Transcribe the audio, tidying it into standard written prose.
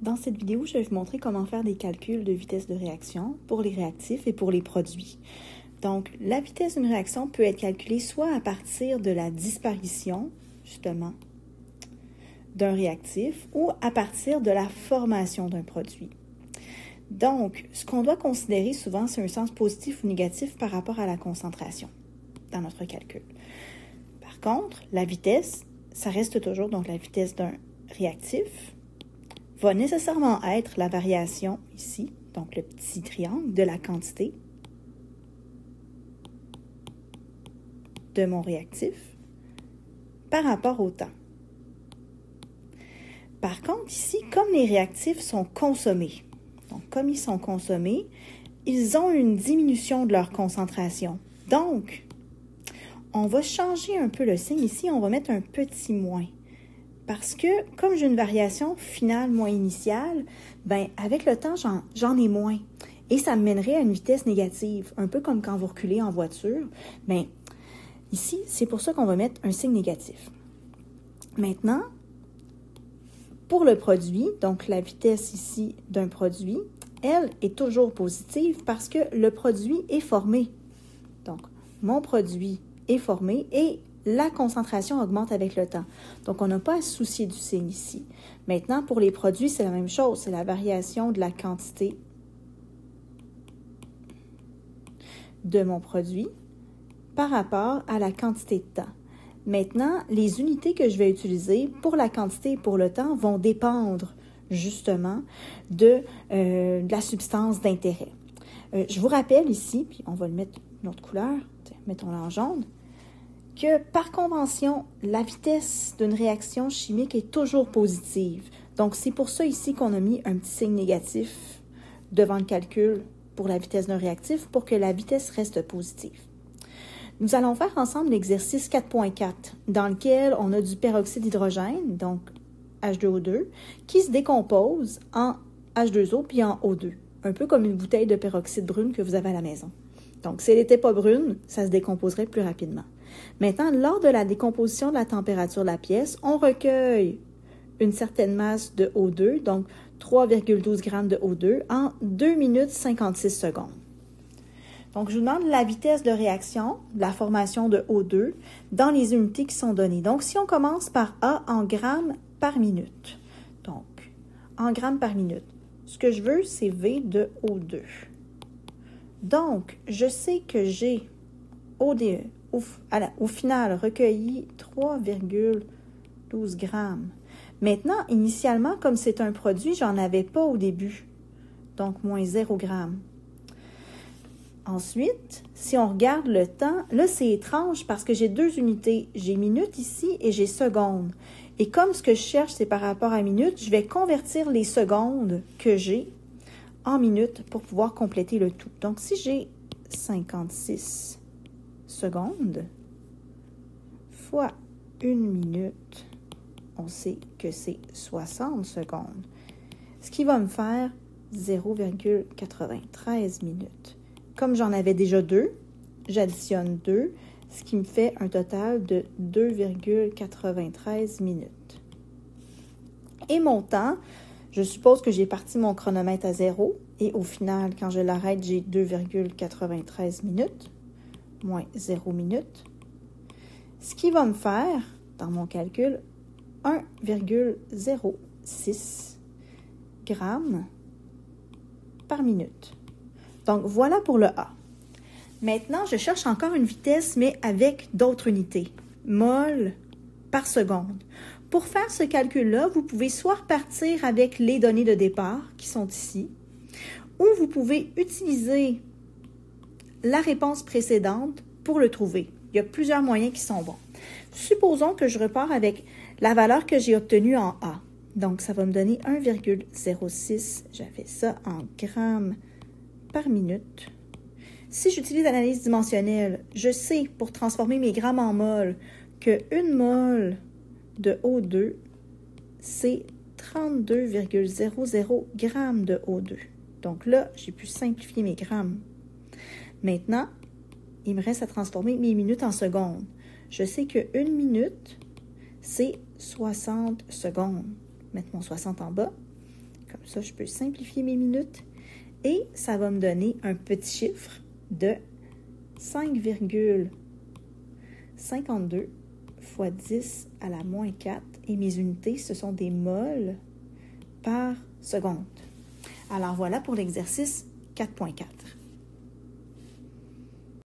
Dans cette vidéo, je vais vous montrer comment faire des calculs de vitesse de réaction pour les réactifs et pour les produits. Donc, la vitesse d'une réaction peut être calculée soit à partir de la disparition, justement, d'un réactif ou à partir de la formation d'un produit. Donc, ce qu'on doit considérer souvent, c'est un sens positif ou négatif par rapport à la concentration dans notre calcul. Par contre, la vitesse, ça reste toujours donc la vitesse d'un réactif, va nécessairement être la variation ici, donc le petit triangle de la quantité de mon réactif par rapport au temps. Par contre, ici, comme les réactifs sont consommés, donc comme ils sont consommés, ils ont une diminution de leur concentration. Donc, on va changer un peu le signe ici, on va mettre un petit moins. Parce que, comme j'ai une variation finale moins initiale, ben avec le temps, j'en ai moins. Et ça me mènerait à une vitesse négative, un peu comme quand vous reculez en voiture. Ben, ici, c'est pour ça qu'on va mettre un signe négatif. Maintenant, pour le produit, donc la vitesse ici d'un produit, elle est toujours positive parce que le produit est formé. Donc, mon produit est formé et la concentration augmente avec le temps. Donc, on n'a pas à se soucier du signe ici. Maintenant, pour les produits, c'est la même chose. C'est la variation de la quantité de mon produit par rapport à la quantité de temps. Maintenant, les unités que je vais utiliser pour la quantité et pour le temps vont dépendre justement de la substance d'intérêt. Je vous rappelle ici, puis on va le mettre une autre couleur, mettons-le en jaune, que par convention, la vitesse d'une réaction chimique est toujours positive. Donc, c'est pour ça ici qu'on a mis un petit signe négatif devant le calcul pour la vitesse d'un réactif pour que la vitesse reste positive. Nous allons faire ensemble l'exercice 4.4 dans lequel on a du peroxyde d'hydrogène, donc H2O2, qui se décompose en H2O puis en O2, un peu comme une bouteille de peroxyde brune que vous avez à la maison. Donc, si elle n'était pas brune, ça se décomposerait plus rapidement. Maintenant, lors de la décomposition de la température de la pièce, on recueille une certaine masse de O2, donc 3,12 grammes de O2, en 2 minutes 56 secondes. Donc, je vous demande la vitesse de réaction, la formation de O2, dans les unités qui sont données. Donc, si on commence par A en grammes par minute, donc, en grammes par minute, ce que je veux, c'est V de O2. Donc, je sais que j'ai au final recueilli 3,12 grammes. Maintenant, initialement, comme c'est un produit, j'en avais pas au début. Donc, moins 0 grammes. Ensuite, si on regarde le temps, là, c'est étrange parce que j'ai deux unités. J'ai minutes ici et j'ai secondes. Et comme ce que je cherche, c'est par rapport à minutes, je vais convertir les secondes que j'ai en minutes pour pouvoir compléter le tout. Donc, si j'ai 56 secondes fois 1 minute, on sait que c'est 60 secondes, ce qui va me faire 0,93 minutes. Comme j'en avais déjà deux, j'additionne 2, ce qui me fait un total de 2,93 minutes. Et mon temps, je suppose que j'ai parti mon chronomètre à 0 et au final, quand je l'arrête, j'ai 2,93 minutes, moins 0 minutes, ce qui va me faire, dans mon calcul, 1,06 grammes par minute. Donc, voilà pour le A. Maintenant, je cherche encore une vitesse, mais avec d'autres unités, mol par seconde. Pour faire ce calcul-là, vous pouvez soit repartir avec les données de départ, qui sont ici, ou vous pouvez utiliser la réponse précédente pour le trouver. Il y a plusieurs moyens qui sont bons. Supposons que je repars avec la valeur que j'ai obtenue en A. Donc, ça va me donner 1,06, j'avais ça en grammes par minute. Si j'utilise l'analyse dimensionnelle, je sais pour transformer mes grammes en mol que 1 mol de O2, c'est 32,00 grammes de O2. Donc là, j'ai pu simplifier mes grammes. Maintenant, il me reste à transformer mes minutes en secondes. Je sais que 1 minute, c'est 60 secondes. Mettre mon 60 en bas. Comme ça, je peux simplifier mes minutes. Et ça va me donner un petit chiffre de 5,52 fois 10 à la moins 4. Et mes unités, ce sont des moles par seconde. Alors voilà pour l'exercice 4.4.